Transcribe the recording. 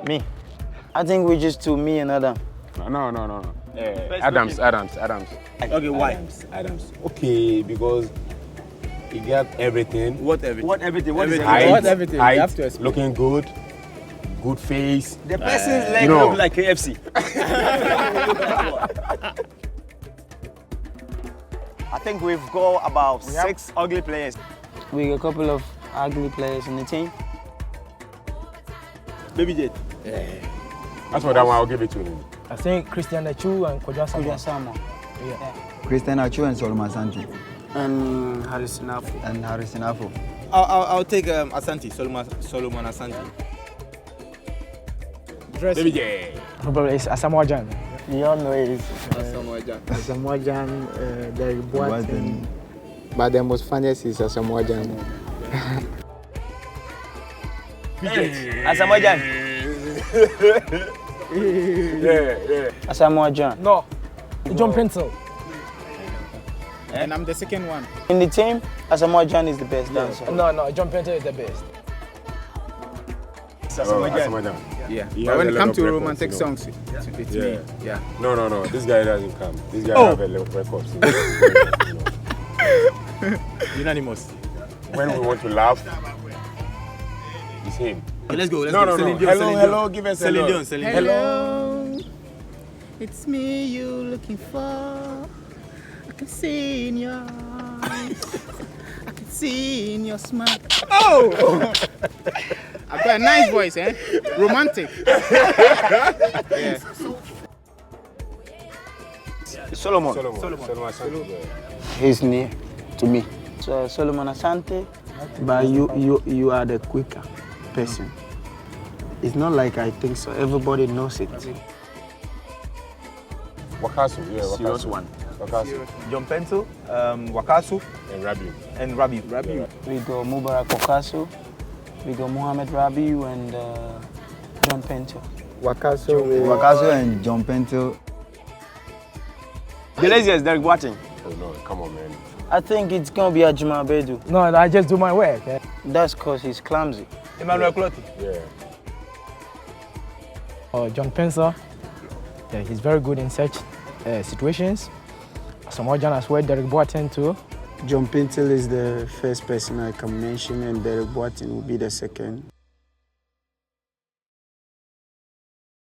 Me. I think we just two, me and Adam. No. Adams. Okay, why? Adams. Okay, because he got everything. What everything? What everything? What is Height, everything? What everything? height, You have to explain. looking good, good face. The person's leg you know. look like KFC. I think we've got about 6 ugly players. We got a couple of ugly players in the team. Baby Jet. As for that one, I'll give it to him. I think Christian Achu and Gyan. Asamoah. Yeah. Christian Achu and Solomon Asante. And Harrison Afo. And Harrison Afo. I'll take Asante, Solomon Asante. Baby J. Probably it's Asamoah Gyan. You all know it is. Asamoah Gyan, Derek Boateng. But the most funniest is Asamoah Gyan. Asamoah Gyan. Yeah. Asamoah Gyan. No, Gyan Paintsil. And I'm the second one. In the team, Asamoah Gyan is the best dancer. No, Gyan Paintsil is the best. Asamoah Gyan. Yeah. He But has when a it lot comes of to records, romantic you know. songs, it's Yeah. me. Yeah. No. This guy doesn't come. This guy have a lot of records. Unanimous. When we want to laugh, it's him. Okay, let's go. No. Celine Dion, Hello. Give us Celine hello. Dion. Celine Dion. Hello. It's me you looking for. I can see in your eyes. I can see in your smile. Oh! I've got a nice voice, eh? Romantic. Yeah. Solomon. Solomon. He's near to me. So Solomon Asante, but you are the quicker person. It's not like I think so. Everybody knows it. Wakasu, yeah, Wakasu. Serious one. Wakasu. Gyan Paintsil, Wakasu, And Rabiu. Rabiu. We got Mubarak Wakasu, we got Mohamed Rabiu and Gyan Paintsil. Wakasu and Gyan Paintsil. The laziest, Derek Boateng. Oh no, come on, man. I think it's gonna be Ajima Bedu. No, I just do my work. Eh? That's cause he's clumsy. Emmanuel Clotti. Yeah. Gyan Paintsil, yeah, he's very good in such situations. Asamoah Gyan as well, Derek Boateng too. Gyan Paintsil is the first person I can mention, and Derek Boateng will be the second.